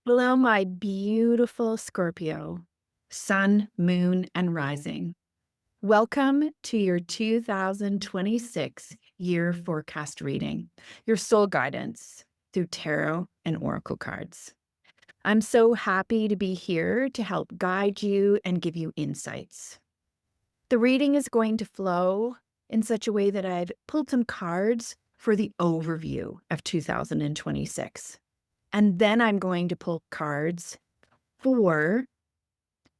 Hello, my beautiful Scorpio, sun, moon, and rising. Welcome to your 2026 year forecast reading, your soul guidance through tarot and oracle cards. I'm so happy to be here to help guide you and give you insights. The reading is going to flow in such a way that I've pulled some cards for the overview of 2026. And then I'm going to pull cards for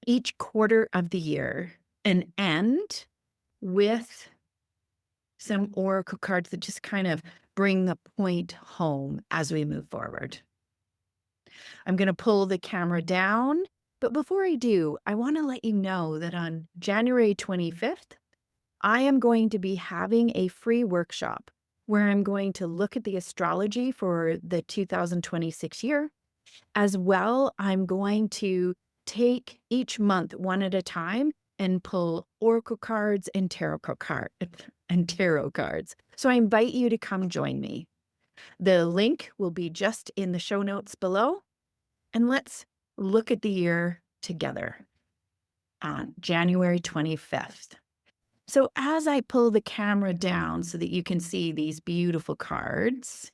each quarter of the year and end with some oracle cards that just kind of bring the point home as we move forward. I'm going to pull the camera down, but before I do, I want to let you know that on January 25th, I am going to be having a free workshop where I'm going to look at the astrology for the 2026 year. As well, I'm going to take each month one at a time and pull oracle cards and tarot cards. So I invite you to come join me. The link will be just in the show notes below. And let's look at the year together on January 25th. So as I pull the camera down so that you can see these beautiful cards,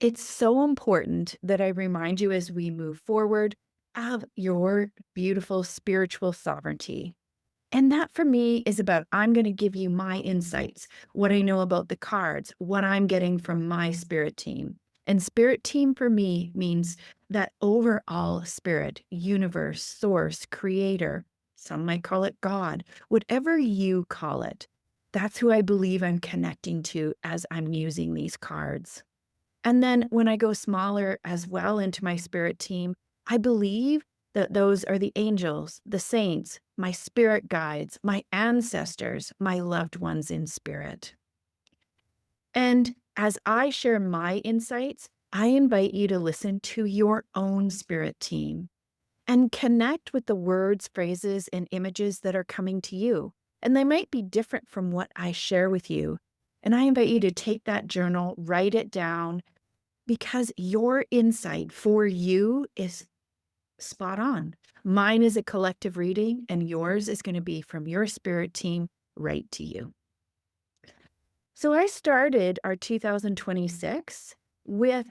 it's so important that I remind you as we move forward of your beautiful spiritual sovereignty. And that for me is about I'm going to give you my insights, what I know about the cards, what I'm getting from my spirit team. And spirit team for me means that overall spirit, universe, source, creator, some might call it God, whatever you call it. That's who I believe I'm connecting to as I'm using these cards. And then when I go smaller as well into my spirit team, I believe that those are the angels, the saints, my spirit guides, my ancestors, my loved ones in spirit. And as I share my insights, I invite you to listen to your own spirit team and connect with the words, phrases, and images that are coming to you. And they might be different from what I share with you. And I invite you to take that journal, write it down, because your insight for you is spot on. Mine is a collective reading, and yours is going to be from your spirit team right to you. So I started our 2026 with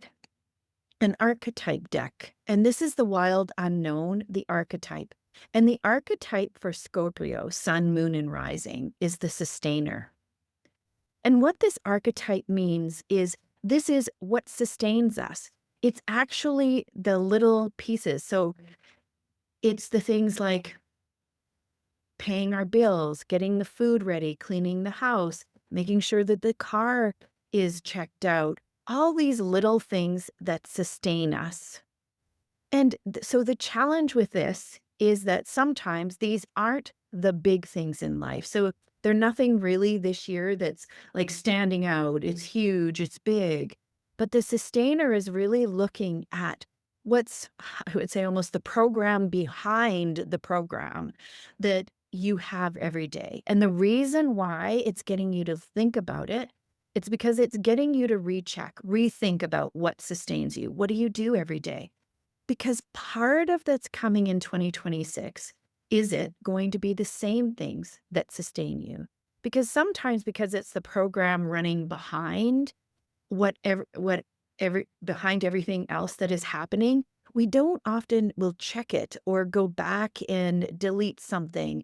an archetype deck, and this is the wild unknown, the archetype. And the archetype for Scorpio, sun, moon, and rising, is the sustainer. And what this archetype means is this is what sustains us. It's actually the little pieces. So it's the things like paying our bills, getting the food ready, cleaning the house, making sure that the car is checked out, all these little things that sustain us. And so the challenge with this is that sometimes these aren't the big things in life. So they're nothing really this year that's like standing out. It's huge, it's big. But the sustainer is really looking at what's, I would say, almost the program behind the program that you have every day. And the reason why it's getting you to think about it, it's because it's getting you to recheck, rethink about what sustains you. What do you do every day? Because part of that's coming in 2026, is it going to be the same things that sustain you? Because sometimes because it's the program running behind behind everything else that is happening, we don't often will check it or go back and delete something,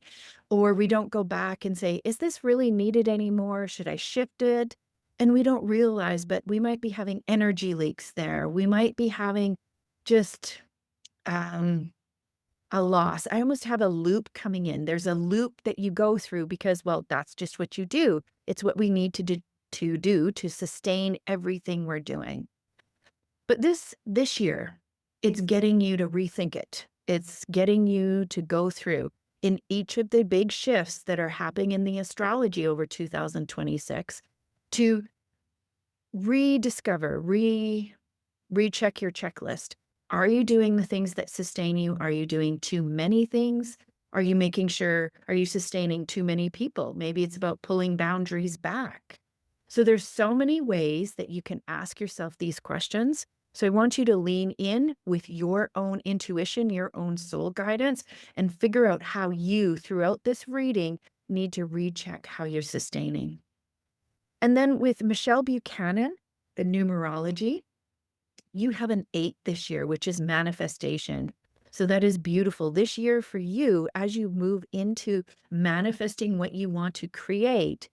or we don't go back and say, is this really needed anymore? Should I shift it? And we don't realize, but we might be having energy leaks there. We might be having just a loss. I almost have a loop coming in. There's a loop that you go through because, well, that's just what you do. It's what we need to sustain everything we're doing. But this year, it's getting you to rethink it. It's getting you to go through in each of the big shifts that are happening in the astrology over 2026 to rediscover, recheck your checklist. Are you doing the things that sustain you? Are you doing too many things? Are you making sure, are you sustaining too many people? Maybe it's about pulling boundaries back. So there's so many ways that you can ask yourself these questions. So I want you to lean in with your own intuition, your own soul guidance, and figure out how you, throughout this reading, need to recheck how you're sustaining. And then with Michelle Buchanan, the numerology, you have an 8 this year, which is manifestation. So that is beautiful. This year for you, as you move into manifesting what you want to create,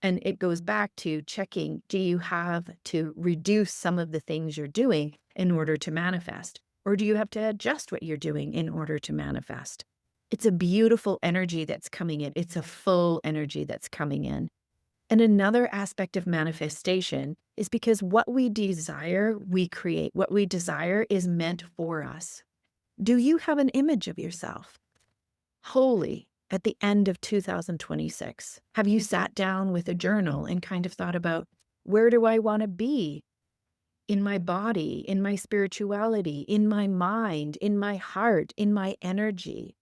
and it goes back to checking, do you have to reduce some of the things you're doing in order to manifest? Or do you have to adjust what you're doing in order to manifest? It's a beautiful energy that's coming in. It's a full energy that's coming in. And another aspect of manifestation is because what we desire, we create. What we desire is meant for us. Do you have an image of yourself wholly at the end of 2026? Have you sat down with a journal and kind of thought about, where do I want to be in my body, in my spirituality, in my mind, in my heart, in my energy?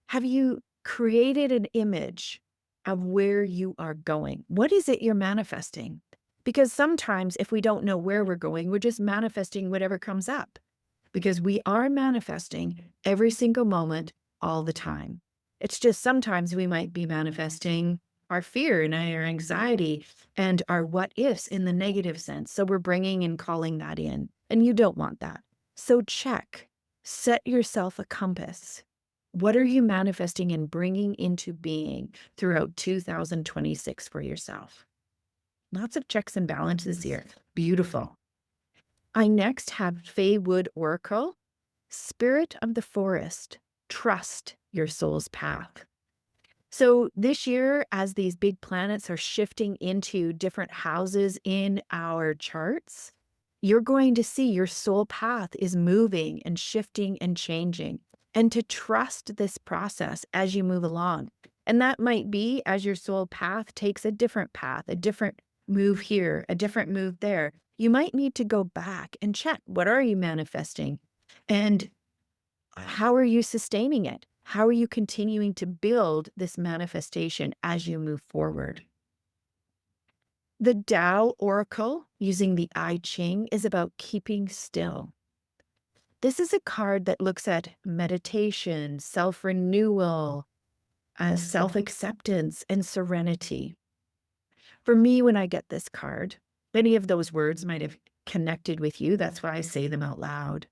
Have you created an image of where you are going? What is it you're manifesting? Because sometimes if we don't know where we're going, we're just manifesting whatever comes up, because we are manifesting every single moment all the time. It's just sometimes we might be manifesting our fear and our anxiety and our what ifs in the negative sense. So we're bringing and calling that in, and you don't want that. So check, set yourself a compass. What are you manifesting and bringing into being throughout 2026 for yourself? Lots of checks and balances here. Beautiful. I next have Faye Wood Oracle, Spirit of the Forest. Trust your soul's path. So this year, as these big planets are shifting into different houses in our charts, you're going to see your soul path is moving and shifting and changing, and to trust this process as you move along. And that might be as your soul path takes a different path, a different move here, a different move there. You might need to go back and check, what are you manifesting? And how are you sustaining it? How are you continuing to build this manifestation as you move forward? The Tao Oracle, using the I Ching, is about keeping still. This is a card that looks at meditation, self-renewal, self-acceptance, and serenity. For me, when I get this card, many of those words might have connected with you. That's why I say them out loud.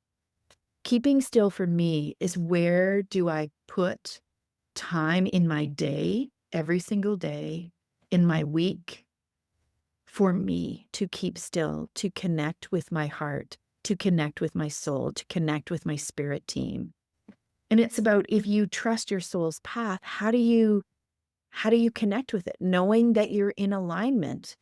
Keeping still for me is, where do I put time in my day, every single day, in my week, for me to keep still, to connect with my heart, to connect with my soul, to connect with my spirit team. And it's about, if you trust your soul's path, how do you connect with it? Knowing that you're in alignment.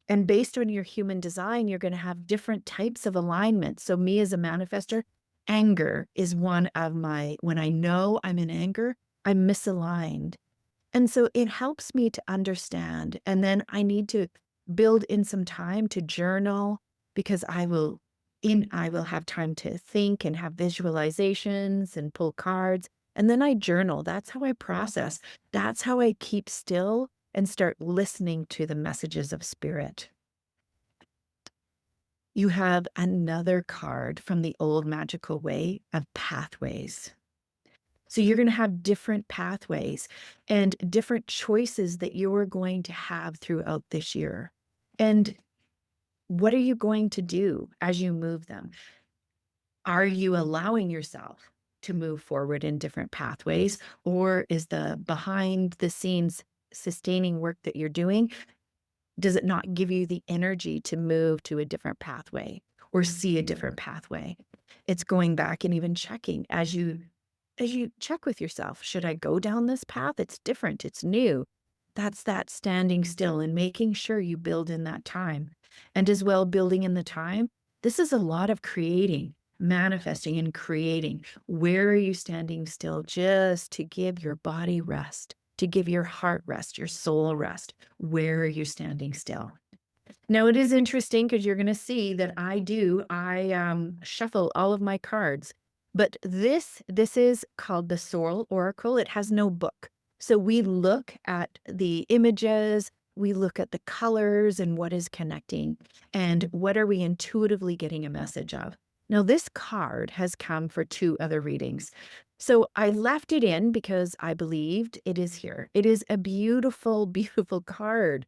And based on your human design, you're going to have different types of alignment. So me as a manifester, anger is one of my, when I know I'm in anger, I'm misaligned. And so it helps me to understand. And then I need to build in some time to journal, because I will have time to think and have visualizations and pull cards. And then I journal. That's how I process. That's how I keep still and start listening to the messages of spirit. You have another card from the old magical way of pathways. So you're going to have different pathways and different choices that you're going to have throughout this year. And what are you going to do as you move them? Are you allowing yourself to move forward in different pathways? Or is the behind the scenes sustaining work that you're doing, does it not give you the energy to move to a different pathway or see a different pathway? It's going back and even checking as you check with yourself. Should I go down this path? It's different. It's new. That's that standing still and making sure you build in that time. And as well, building in the time, this is a lot of creating, manifesting and creating. Where are you standing still just to give your body rest, to give your heart rest, your soul rest? Where are you standing still? Now, it is interesting because you're going to see that I shuffle all of my cards. But this is called the Soul Oracle. It has no book. So we look at the images, we look at the colors and what is connecting and what are we intuitively getting a message of. Now, this card has come for 2 other readings. So I left it in because I believed it is here. It is a beautiful, beautiful card.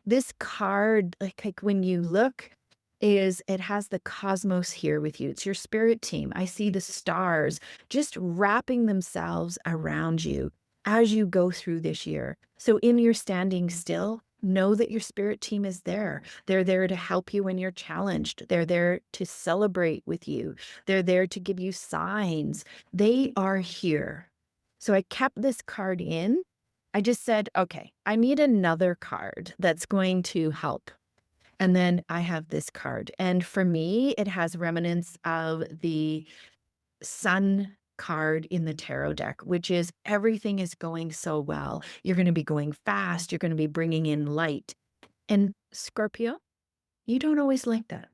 This card, like when you look, it has the cosmos here with you. It's your spirit team. I see the stars just wrapping themselves around you as you go through this year. So in your standing still, know that your spirit team is there. They're there to help you when you're challenged. They're there to celebrate with you. They're there to give you signs. They are here. So I kept this card in. I just said, okay, I need another card that's going to help. And then I have this card. And for me, it has remnants of the Sun card in the tarot deck, which is everything is going so well. You're going to be going fast. You're going to be bringing in light. And Scorpio, you don't always like that.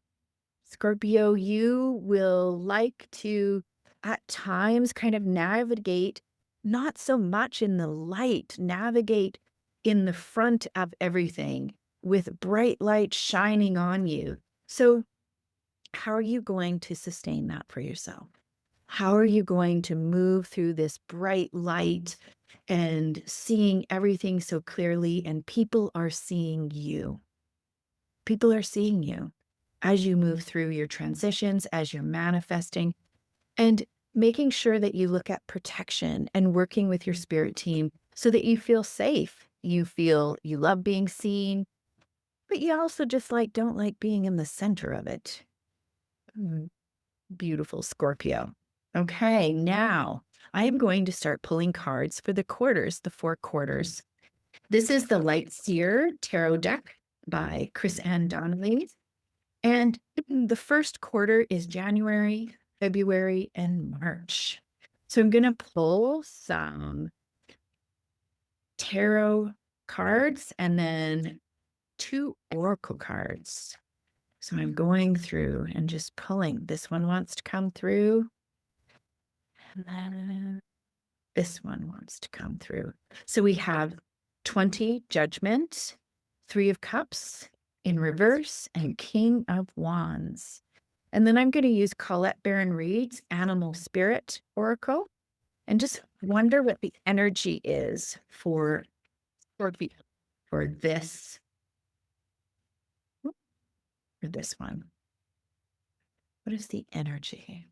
Scorpio, you will like to, at times, kind of navigate, not so much in the light, navigate in the front of everything with bright light shining on you. So how are you going to sustain that for yourself? How are you going to move through this bright light and seeing everything so clearly? And people are seeing you. People are seeing you as you move through your transitions, as you're manifesting, and making sure that you look at protection and working with your spirit team so that you feel safe. You feel you love being seen, but you also just don't like being in the center of it. Beautiful Scorpio. Okay, now I am going to start pulling cards for the quarters, the 4 quarters. This is the Light Seer Tarot deck by Chris Ann Donnelly. And the first quarter is January, February, and March. So I'm going to pull some tarot cards and then 2 oracle cards. So I'm going through and just pulling. This one wants to come through. And then this one wants to come through. So we have 20 Judgment, 3 of Cups in reverse, and King of Wands. And then I'm going to use Colette Baron Reed's Animal Spirit Oracle and just wonder what the energy is for this, for this one. What is the energy?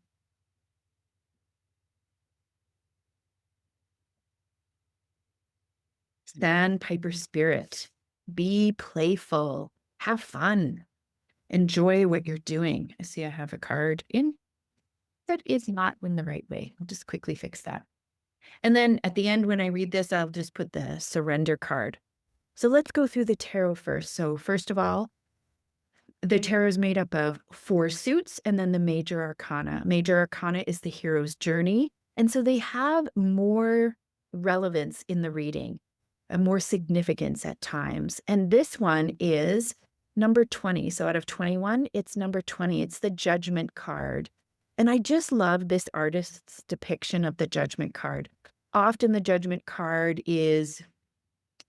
Sandpiper Spirit. Be playful. Have fun. Enjoy what you're doing. I see I have a card in that is not in the right way. I'll just quickly fix that. And then at the end, when I read this, I'll just put the surrender card. So let's go through the tarot first. So first of all, the tarot is made up of 4 suits and then the major arcana. Major arcana is the hero's journey. And so they have more relevance in the reading, more significance at times. And this one is number 20. So out of 21, it's number 20. It's the Judgment card. And I just love this artist's depiction of the Judgment card. Often the Judgment card is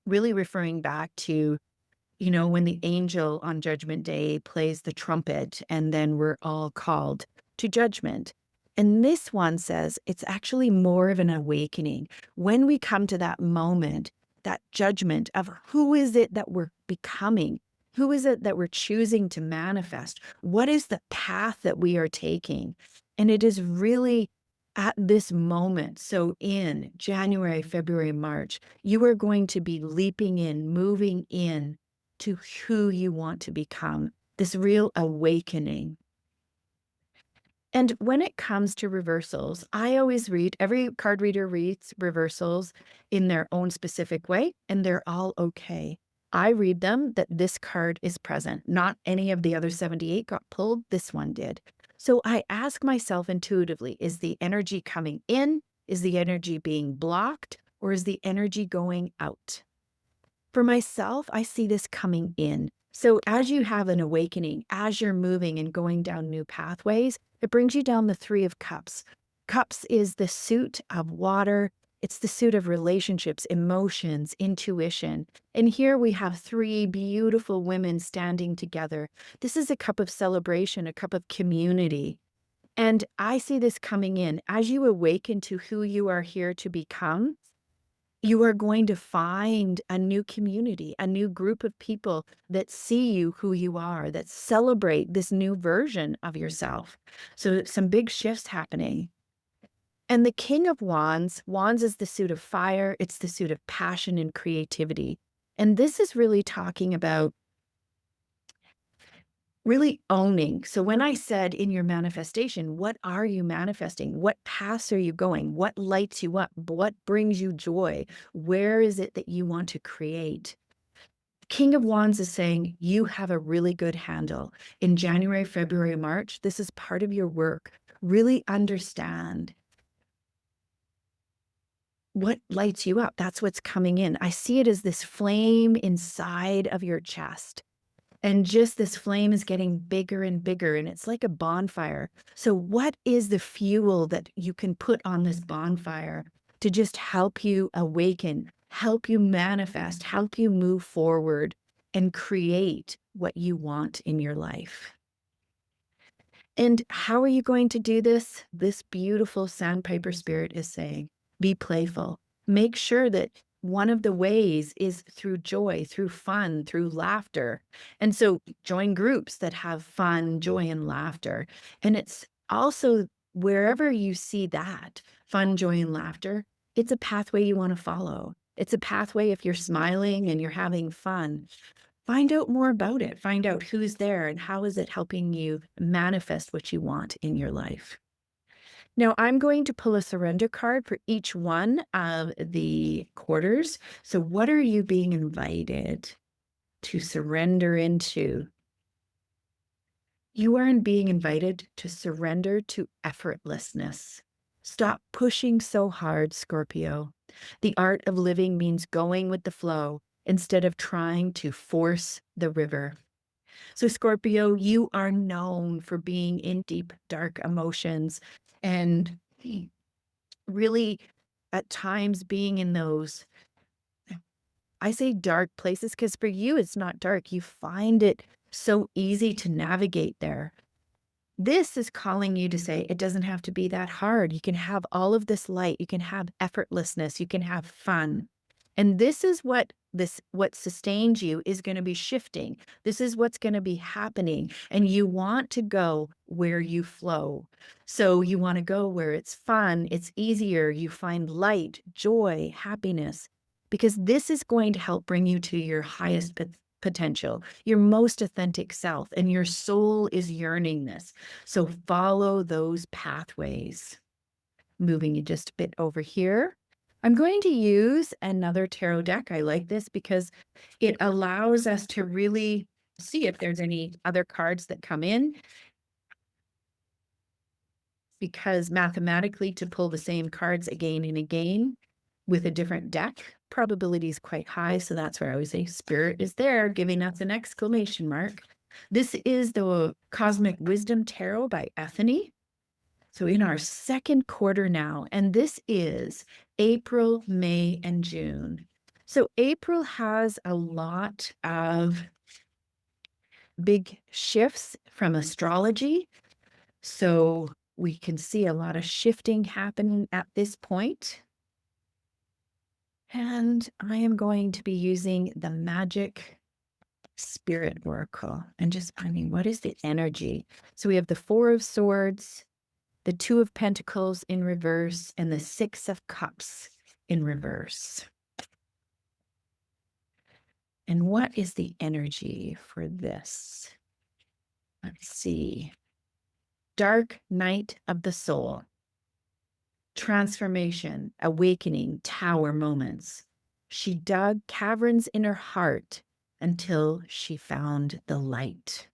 really referring back to, when the angel on Judgment Day plays the trumpet and then we're all called to judgment. And this one says it's actually more of an awakening. When we come to that moment, that judgment of who is it that we're becoming? Who is it that we're choosing to manifest? What is the path that we are taking? And it is really at this moment. So in January, February, March, you are going to be leaping in, moving in to who you want to become, this real awakening. And when it comes to reversals, I always read, every card reader reads reversals in their own specific way, and they're all okay. I read them that this card is present. Not any of the other 78 got pulled. This one did. So I ask myself intuitively, is the energy coming in? Is the energy being blocked? Or is the energy going out? For myself, I see this coming in. So as you have an awakening, as you're moving and going down new pathways, it brings you down the 3 of Cups. Cups is the suit of water. It's the suit of relationships, emotions, intuition. And here we have three beautiful women standing together. This is a cup of celebration, a cup of community. And I see this coming in as you awaken to who you are here to become. You are going to find a new community, a new group of people that see you who you are, that celebrate this new version of yourself. So some big shifts happening. And the King of Wands is the suit of fire. It's the suit of passion and creativity. And this is really talking about really owning. So when I said in your manifestation, what are you manifesting? What paths are you going? What lights you up? What brings you joy? Where is it that you want to create? King of Wands is saying you have a really good handle. In January, February, March, this is part of your work. Really understand what lights you up. That's what's coming in. I see it as this flame inside of your chest. And just this flame is getting bigger and bigger, and it's like a bonfire. So what is the fuel that you can put on this bonfire to just help you awaken, help you manifest, help you move forward and create what you want in your life? And how are you going to do this? This beautiful sandpiper spirit is saying, be playful. Make sure that one of the ways is through joy, through fun, through laughter. And so join groups that have fun, joy, and laughter. And it's also wherever you see that fun, joy, and laughter, it's a pathway you want to follow. It's a pathway if you're smiling and you're having fun. Find out more about it. Find out who's there and how is it helping you manifest what you want in your life. Now, I'm going to pull a surrender card for each one of the quarters. So what are you being invited to surrender into? You are being invited to surrender to effortlessness. Stop pushing so hard, Scorpio. The art of living means going with the flow instead of trying to force the river. So, Scorpio, you are known for being in deep, dark emotions and really at times being in those, I say dark places because for you, it's not dark. You find it so easy to navigate there. This is calling you to say it doesn't have to be that hard. You can have all of this light. You can have effortlessness. You can have fun. And this is what sustains you is going to be shifting. This is what's going to be happening. And you want to go where you flow. So you want to go where it's fun, it's easier, you find light, joy, happiness, because this is going to help bring you to your highest potential, your most authentic self, and your soul is yearning this. So follow those pathways. Moving you just a bit over here. I'm going to use another tarot deck. I like this because it allows us to really see if there's any other cards that come in. Because mathematically, to pull the same cards again and again with a different deck, probability is quite high. So that's where I always say spirit is there, giving us an exclamation mark. This is the Cosmic Wisdom Tarot by Ethany. So in our second quarter now, and this is April, May, and June. So April has a lot of big shifts from astrology. So we can see a lot of shifting happening at this point. And I am going to be using the Magic Spirit Oracle and just finding what is the energy. So we have the Four of Swords, the Two of Pentacles in reverse, and the Six of Cups in reverse. And what is the energy for this? Let's see. Dark night of the soul. Transformation, awakening, tower moments. She dug caverns in her heart until she found the light.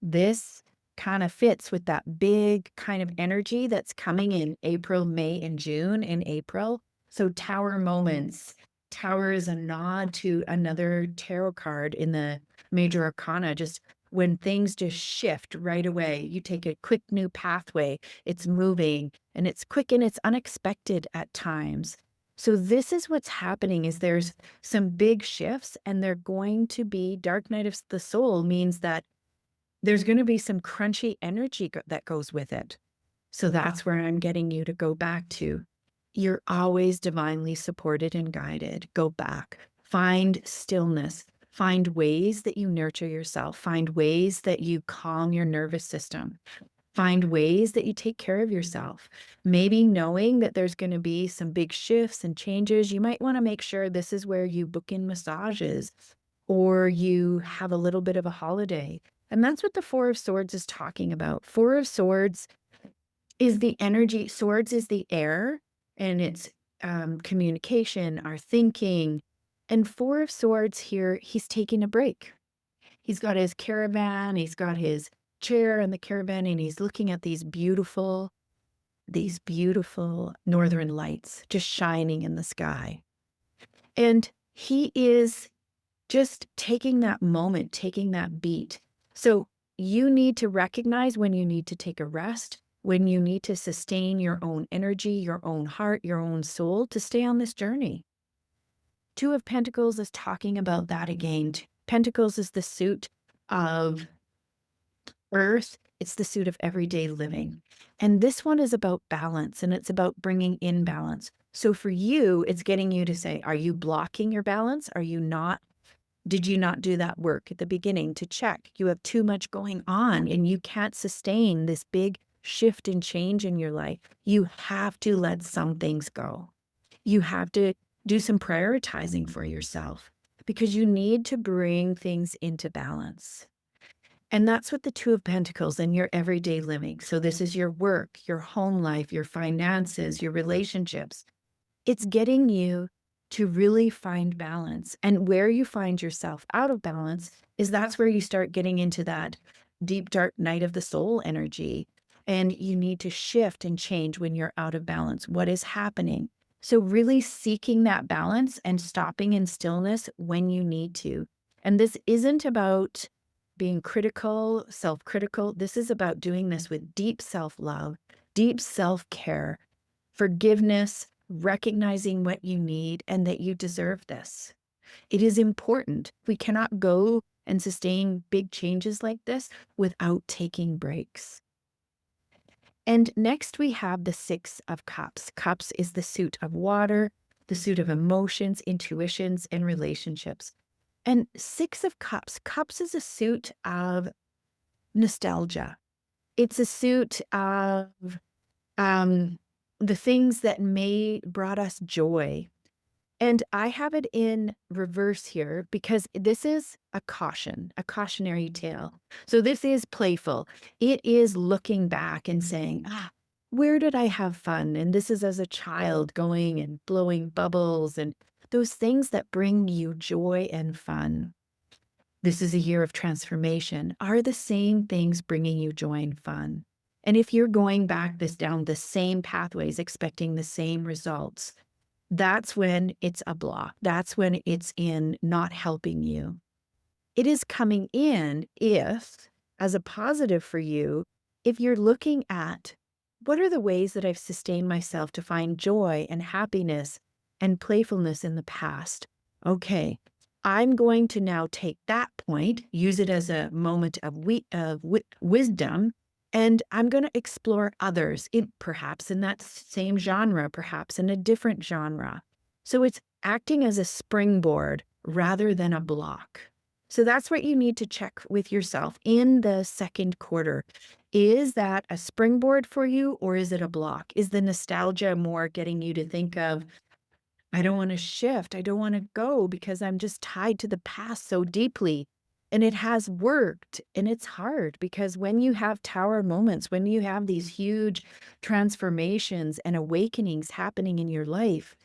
This kind of fits with that big kind of energy that's coming in April, May, and June in April. So tower moments. Tower is a nod to another tarot card in the major arcana, just when things just shift right away. You take a quick new pathway, it's moving, and it's quick and it's unexpected at times. So this is what's happening is there's some big shifts, and they're going to be dark night of the soul means that there's going to be some crunchy energy that goes with it. So that's where I'm getting you to go back to. You're always divinely supported and guided. Go back, find stillness, find ways that you nurture yourself, find ways that you calm your nervous system, find ways that you take care of yourself. Maybe knowing that there's going to be some big shifts and changes, you might want to make sure this is where you book in massages or you have a little bit of a holiday. And that's what the Four of Swords is talking about. Four of Swords is the energy. Swords is the air, and it's communication, our thinking. And Four of Swords here, he's taking a break. He's got his caravan, he's got his chair in the caravan, and he's looking at these beautiful northern lights just shining in the sky. And he is just taking that moment, taking that beat. So you need to recognize when you need to take a rest, when you need to sustain your own energy, your own heart, your own soul to stay on this journey. Two of Pentacles is talking about that again. Pentacles is the suit of earth. It's the suit of everyday living. And this one is about balance, and it's about bringing in balance. So for you, it's getting you to say, are you blocking your balance? Are you not? Did you not do that work at the beginning to check? You have too much going on and you can't sustain this big shift and change in your life. You have to let some things go. You have to do some prioritizing for yourself because you need to bring things into balance. And that's what the Two of Pentacles in your everyday living. So this is your work, your home life, your finances, your relationships. It's getting you to really find balance. And where you find yourself out of balance is that's where you start getting into that deep, dark night of the soul energy. And you need to shift and change when you're out of balance. What is happening? So really seeking that balance and stopping in stillness when you need to. And this isn't about being critical, self-critical. This is about doing this with deep self-love, deep self-care, forgiveness, recognizing what you need and that you deserve this. It is important. We cannot go and sustain big changes like this without taking breaks. And next we have the Six of Cups. Cups is the suit of water, the suit of emotions, intuitions, and relationships. And Six of Cups, Cups is a suit of nostalgia. It's a suit of the things that brought us joy. And I have it in reverse here because this is a cautionary tale. So this is playful. It is looking back and saying, where did I have fun? And this is as a child going and blowing bubbles and those things that bring you joy and fun. This is a year of transformation. Are the same things bringing you joy and fun? And if you're going back down the same pathways, expecting the same results, that's when it's a block. That's when it's in not helping you. It is coming in as a positive for you, if you're looking at what are the ways that I've sustained myself to find joy and happiness and playfulness in the past. Okay, I'm going to now take that point, use it as a moment of wisdom, and I'm going to explore others, perhaps in that same genre, perhaps in a different genre. So it's acting as a springboard rather than a block. So that's what you need to check with yourself in the second quarter. Is that a springboard for you or is it a block? Is the nostalgia more getting you to think of, I don't want to shift, I don't want to go because I'm just tied to the past so deeply? And it has worked, and it's hard because when you have tower moments, when you have these huge transformations and awakenings happening in your life,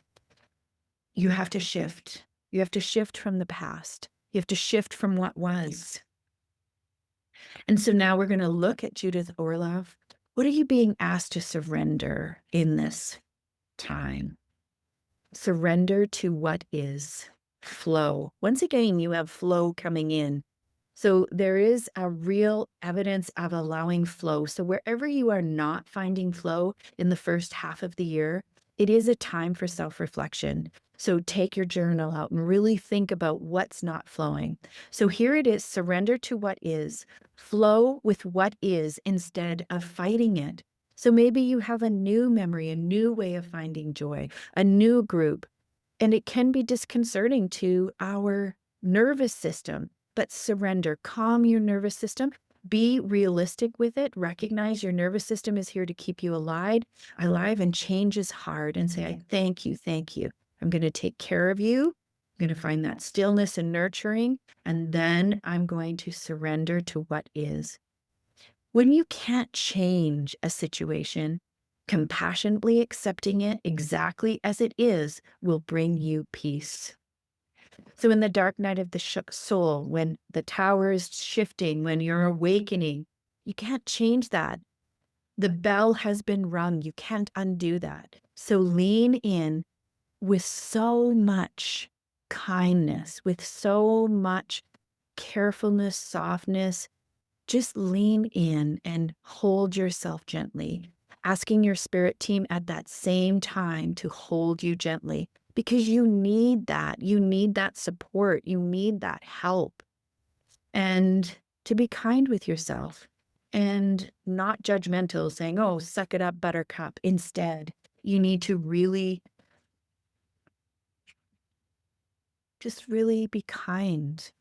you have to shift. You have to shift from the past. You have to shift from what was. And so now we're going to look at Judith Orloff. What are you being asked to surrender in this time? Surrender to what is. Flow. Once again, you have flow coming in. So there is a real evidence of allowing flow. So wherever you are not finding flow in the first half of the year, it is a time for self-reflection. So take your journal out and really think about what's not flowing. So here it is, surrender to what is, flow with what is instead of fighting it. So maybe you have a new memory, a new way of finding joy, a new group, and it can be disconcerting to our nervous system, but surrender, calm your nervous system, be realistic with it, recognize your nervous system is here to keep you alive, and change is hard, and say, I thank you, thank you. I'm going to take care of you. I'm going to find that stillness and nurturing, and then I'm going to surrender to what is. When you can't change a situation, compassionately accepting it exactly as it is will bring you peace. So, in the dark night of the soul, when the tower is shifting, when you're awakening, you can't change that. The bell has been rung. You can't undo that. So, lean in with so much kindness, with so much carefulness, softness. Just lean in and hold yourself gently, asking your spirit team at that same time to hold you gently because you need that. You need that support. You need that help. And to be kind with yourself and not judgmental, saying, oh, suck it up, buttercup. Instead, you need to really just really be kind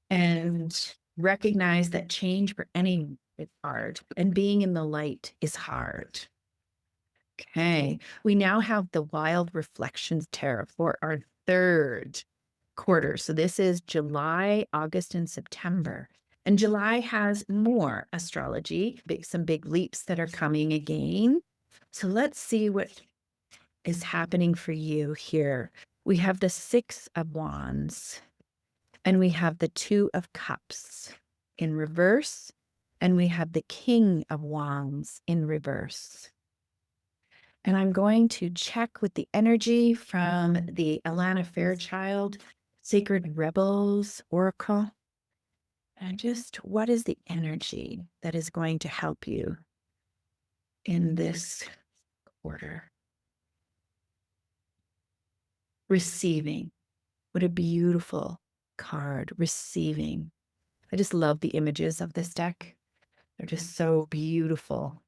and recognize that change for any is hard and being in the light is hard. Okay, we now have the Wild Reflections Tarot for our third quarter. So this is July, August, and September. And July has more astrology, some big leaps that are coming again. So let's see what is happening for you here. We have the Six of Wands. And we have the Two of Cups in reverse, and we have the King of Wands in reverse. And I'm going to check with the energy from the Alana Fairchild Sacred Rebels Oracle. And just what is the energy that is going to help you in this quarter? Receiving. What a beautiful card, receiving. I just love the images of this deck. They're just so beautiful.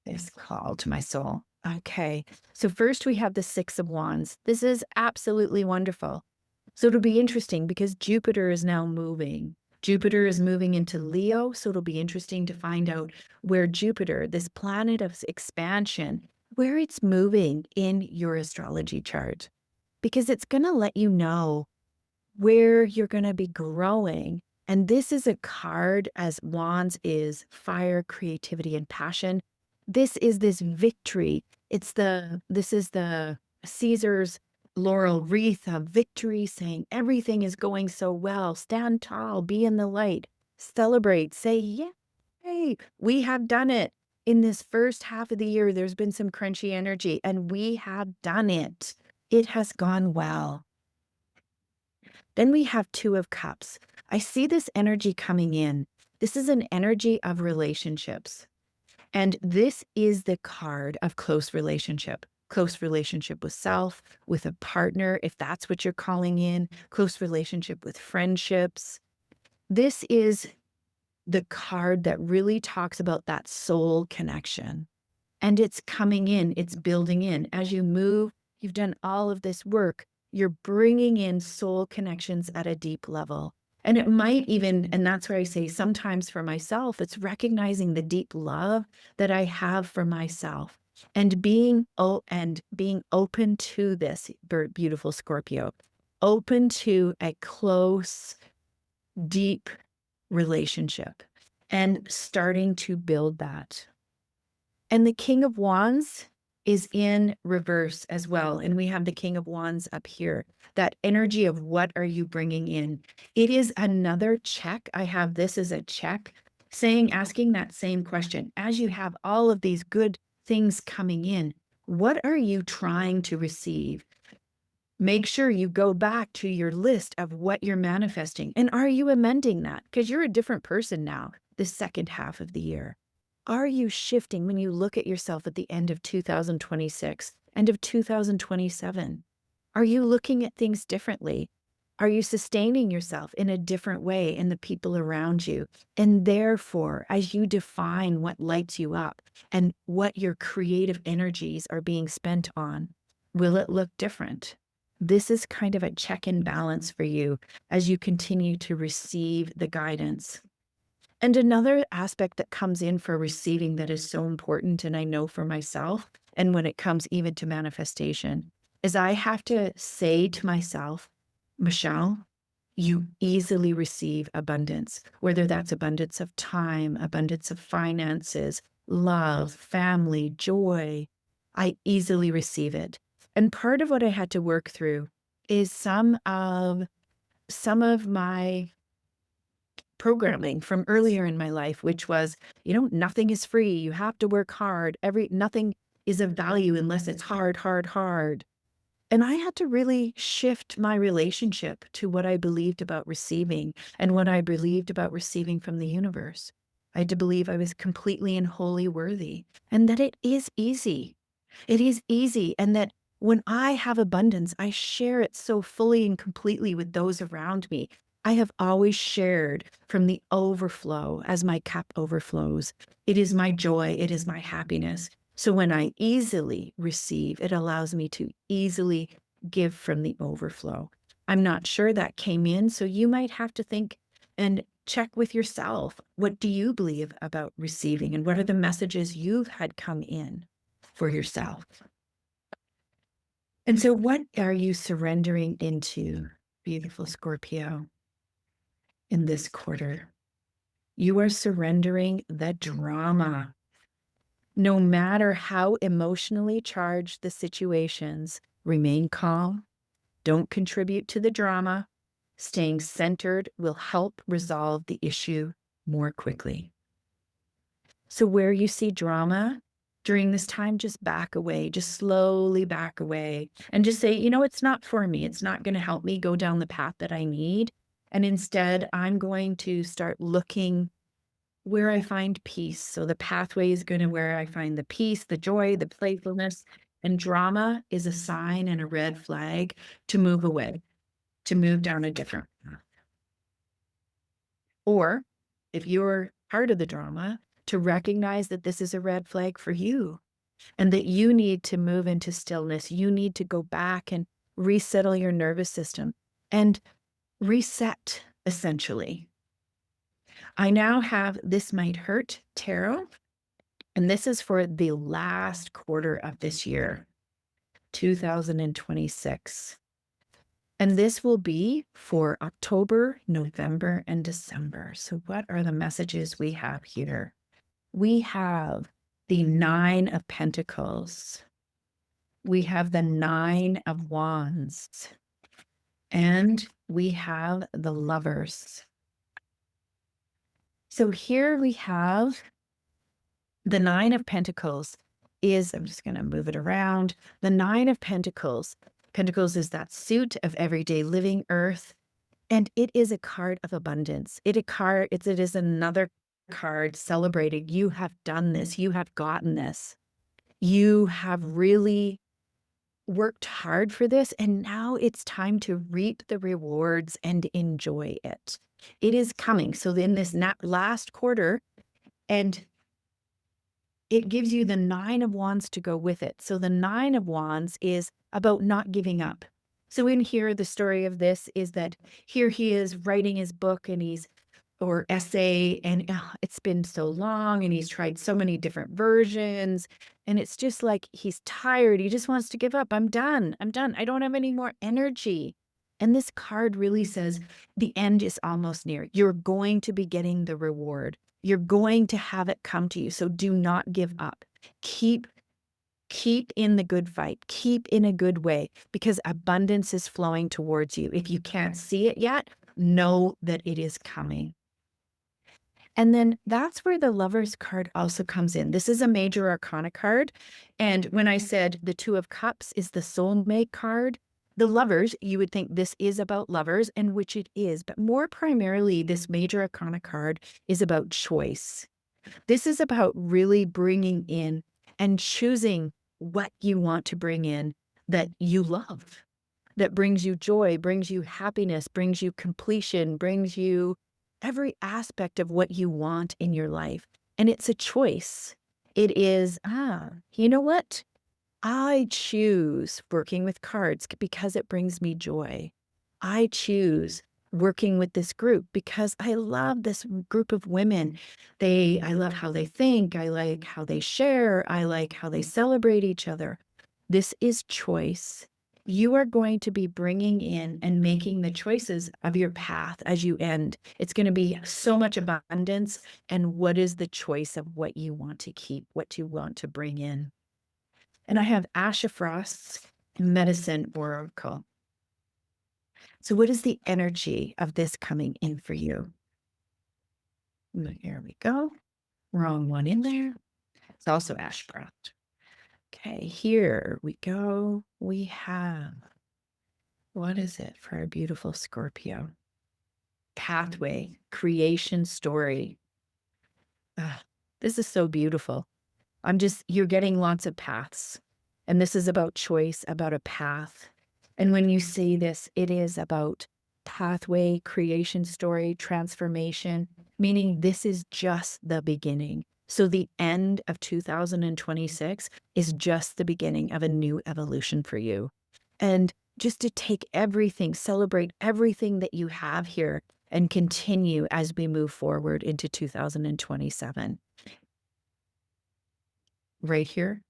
This call to my soul. Okay, so first we have the Six of Wands. This is absolutely wonderful. So it'll be interesting because Jupiter is now moving. Jupiter is moving into Leo, so it'll be interesting to find out where Jupiter, this planet of expansion, where it's moving in your astrology chart. Because it's going to let you know where you're going to be growing. And this is a card, as Wands is fire, creativity, and passion. This is this victory. This is the Caesar's laurel wreath of victory, saying everything is going so well. Stand tall, be in the light, celebrate, say, yeah, hey, we have done it. In this first half of the year, there's been some crunchy energy, and we have done it. It has gone well. Then we have Two of Cups. I see this energy coming in. This is an energy of relationships. And this is the card of close relationship with self, with a partner, if that's what you're calling in, close relationship with friendships. This is the card that really talks about that soul connection. And it's coming in, it's building in. As you move, you've done all of this work. You're bringing in soul connections at a deep level. And it might even, and that's where I say sometimes for myself, it's recognizing the deep love that I have for myself and being open to this beautiful Scorpio, open to a close, deep relationship and starting to build that. And the King of Wands is in reverse as well. And we have the King of Wands up here. That energy of what are you bringing in? It is another check. I have this as a check asking that same question. As you have all of these good things coming in, what are you trying to receive? Make sure you go back to your list of what you're manifesting. And are you amending that? Because you're a different person now, the second half of the year. Are you shifting when you look at yourself at the end of 2026, end of 2027? Are you looking at things differently? Are you sustaining yourself in a different way in the people around you? And therefore, as you define what lights you up and what your creative energies are being spent on, will it look different? This is kind of a check and balance for you as you continue to receive the guidance. And another aspect that comes in for receiving that is so important, and I know for myself, and when it comes even to manifestation, is I have to say to myself, Michelle, you easily receive abundance, whether that's abundance of time, abundance of finances, love, family, joy. I easily receive it. And part of what I had to work through is some of my programming from earlier in my life, which was, nothing is free. You have to work hard. Nothing is of value unless it's hard, hard, hard. And I had to really shift my relationship to what I believed about receiving and what I believed about receiving from the universe. I had to believe I was completely and wholly worthy, and that it is easy. It is easy. And that when I have abundance, I share it so fully and completely with those around me. I have always shared from the overflow as my cup overflows. It is my joy. It is my happiness. So when I easily receive, it allows me to easily give from the overflow. I'm not sure that came in, so you might have to think and check with yourself. What do you believe about receiving, and what are the messages you've had come in for yourself? And so what are you surrendering into, beautiful Scorpio, in this quarter? You are surrendering the drama. No matter how emotionally charged the situations, remain calm. Don't contribute to the drama. Staying centered will help resolve the issue more quickly. So where you see drama during this time, just back away, just slowly back away, and just say, it's not for me. It's not going to help me go down the path that I need. And instead, I'm going to start looking where I find peace. So the pathway is going to where I find the peace, the joy, the playfulness, and drama is a sign and a red flag to move away, to move down a different path. Or if you're part of the drama, to recognize that this is a red flag for you and that you need to move into stillness. You need to go back and resettle your nervous system and reset, essentially. I now have This Might Hurt Tarot, and this is for the last quarter of this year, 2026. And this will be for October, November, and December. So what are the messages we have here? We have the Nine of Pentacles. We have the Nine of Wands. And we have the Lovers. So here we have the Nine of Pentacles is, I'm just going to move it around. The Nine of Pentacles. Pentacles is that suit of everyday living earth. And it is a card of abundance. It is another card celebrating. You have done this. You have gotten this. You have really worked hard for this. And now it's time to reap the rewards and enjoy it. It is coming. So in this last quarter, and it gives you the Nine of Wands to go with it. So the Nine of Wands is about not giving up. So in here, the story of this is that here he is writing his book or essay, and it's been so long, and he's tried so many different versions, and it's just like he's tired. He just wants to give up. I'm done. I don't have any more energy. And this card really says the end is almost near. You're going to be getting the reward. You're going to have it come to you. So do not give up. Keep in the good fight. Keep in a good way, because abundance is flowing towards you. If you can't see it yet, know that it is coming. And then that's where the Lovers card also comes in. This is a major arcana card. And when I said the Two of Cups is the soulmate card, The lovers, you would think this is about lovers, and which it is, but more primarily, this major arcana card is about choice. This is about really bringing in and choosing what you want to bring in that you love, that brings you joy, brings you happiness, brings you completion, brings you every aspect of what you want in your life. And it's a choice. It is, you know what? I choose working with cards because it brings me joy. I choose working with this group because I love this group of women. I love how they think. I like how they share. I like how they celebrate each other. This is choice. You are going to be bringing in and making the choices of your path as you end. It's going to be so much abundance. And what is the choice of what you want to keep, what you want to bring in? And I have Asha Frost's Medicine Oracle. So what is the energy of this coming in for you? Here we go. Wrong one in there. It's also Ash Frost. Okay, here we go. We have, what is it for our beautiful Scorpio? Pathway, creation story. This is so beautiful. You're getting lots of paths. And this is about choice, about a path. And when you see this, it is about pathway, creation story, transformation, meaning this is just the beginning. So the end of 2026 is just the beginning of a new evolution for you. And just to take everything, celebrate everything that you have here and continue as we move forward into 2027. Right here,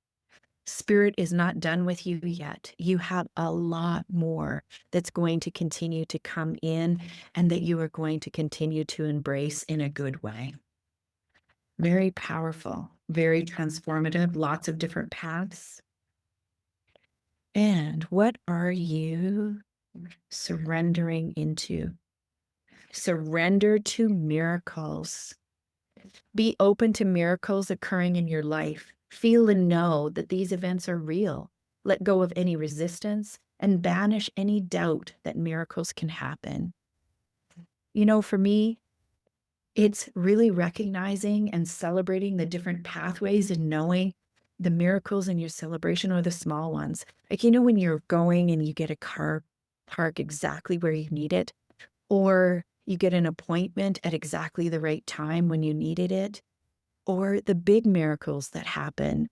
Spirit is not done with you yet. You have a lot more that's going to continue to come in and that you are going to continue to embrace in a good way. Very powerful, very transformative, lots of different paths. And what are you surrendering into? Surrender to miracles. Be open to miracles occurring in your life. Feel and know that these events are real. Let go of any resistance and banish any doubt that miracles can happen. You know, for me, it's really recognizing and celebrating the different pathways and knowing the miracles in your celebration or the small ones. Like, you know, when you're going and you get a car park exactly where you need it, or you get an appointment at exactly the right time when you needed it, or the big miracles that happen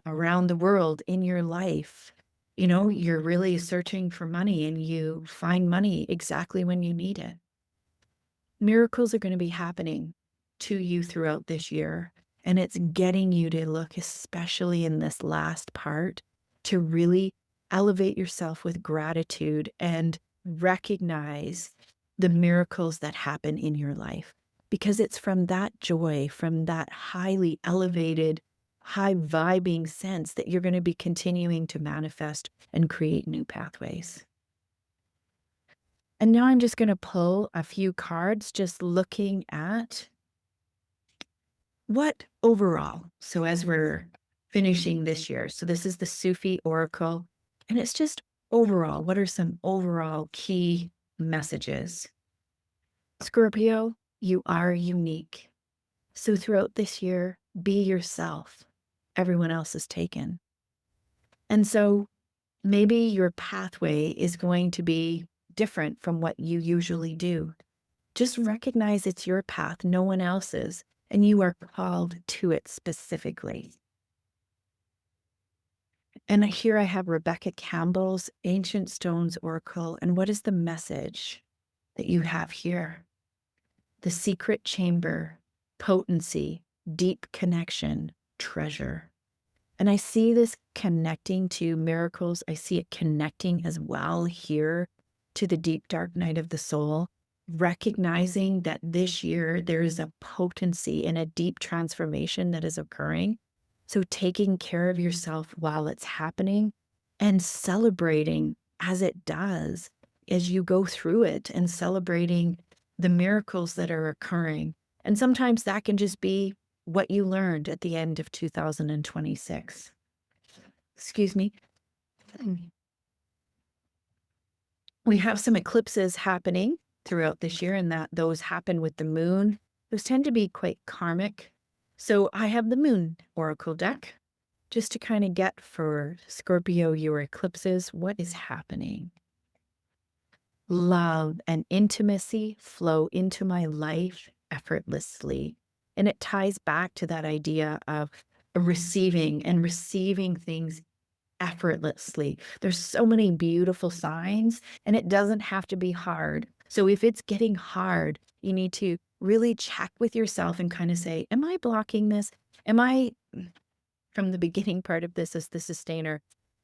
around the world in your life. You know, you're really searching for money and you find money exactly when you need it. Miracles are going to be happening to you throughout this year. And it's getting you to look, especially in this last part, to really elevate yourself with gratitude and recognize the miracles that happen in your life. Because it's from that joy, from that highly elevated, high vibing sense that you're going to be continuing to manifest and create new pathways. And now I'm just going to pull a few cards, just looking at what overall. So as we're finishing this year, so this is the Sufi Oracle, and it's just overall, what are some overall key messages? Scorpio, you are unique. So throughout this year, be yourself. Everyone else is taken. And so maybe your pathway is going to be different from what you usually do. Just recognize it's your path, no one else's, and you are called to it specifically. And here I have Rebecca Campbell's Ancient Stones Oracle. And what is the message that you have here? The secret chamber, potency, deep connection, treasure. And I see this connecting to miracles. I see it connecting as well here to the deep, dark night of the soul, recognizing that this year there is a potency and a deep transformation that is occurring. So taking care of yourself while it's happening and celebrating as it does as you go through it and celebrating the miracles that are occurring. And sometimes that can just be what you learned at the end of 2026. Excuse me. We have some eclipses happening throughout this year, and that those happen with the moon. Those tend to be quite karmic. So I have the moon oracle deck just to kind of get for Scorpio your eclipses. What is happening? Love and intimacy flow into my life effortlessly. And it ties back to that idea of receiving and receiving things effortlessly. There's so many beautiful signs, and it doesn't have to be hard. So if it's getting hard, you need to really check with yourself and kind of say, am I blocking this? Am I, from the beginning part of this as the sustainer,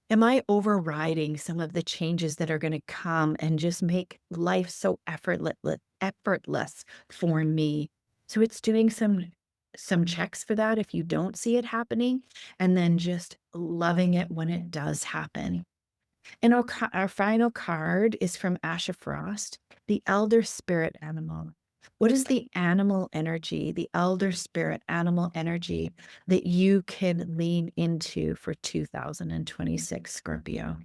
am I overriding some of the changes that are going to come and just make life so effortless for me? So it's doing some checks for that if you don't see it happening, and then just loving it when it does happen. And our final card is from Asha Frost, the elder spirit animal. What is the animal energy, the elder spirit animal energy that you can lean into for 2026, Scorpio?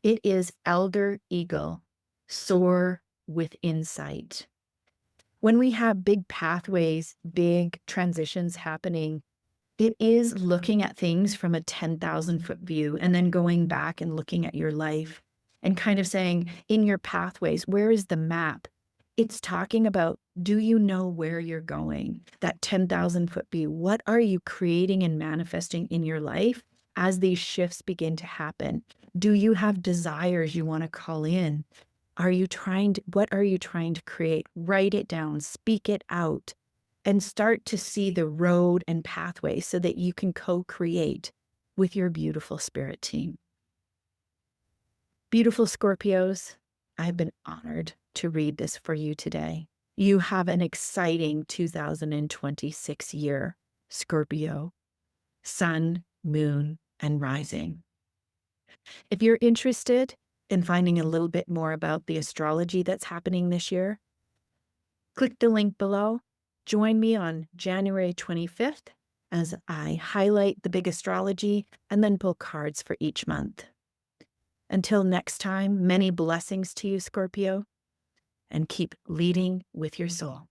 It is elder eagle, soar with insight. When we have big pathways, big transitions happening, it is looking at things from a 10,000-foot view and then going back and looking at your life and kind of saying, in your pathways, where is the map? It's talking about, do you know where you're going? That 10,000-foot view. What are you creating and manifesting in your life as these shifts begin to happen? Do you have desires you want to call in? What are you trying to create? Write it down, speak it out, and start to see the road and pathway so that you can co-create with your beautiful spirit team. Beautiful Scorpios, I've been honored to read this for you today. You have an exciting 2026 year, Scorpio, sun, moon, and rising. If you're interested in finding a little bit more about the astrology that's happening this year, click the link below. Join me on January 25th as I highlight the big astrology and then pull cards for each month. Until next time, many blessings to you, Scorpio, and keep leading with your soul.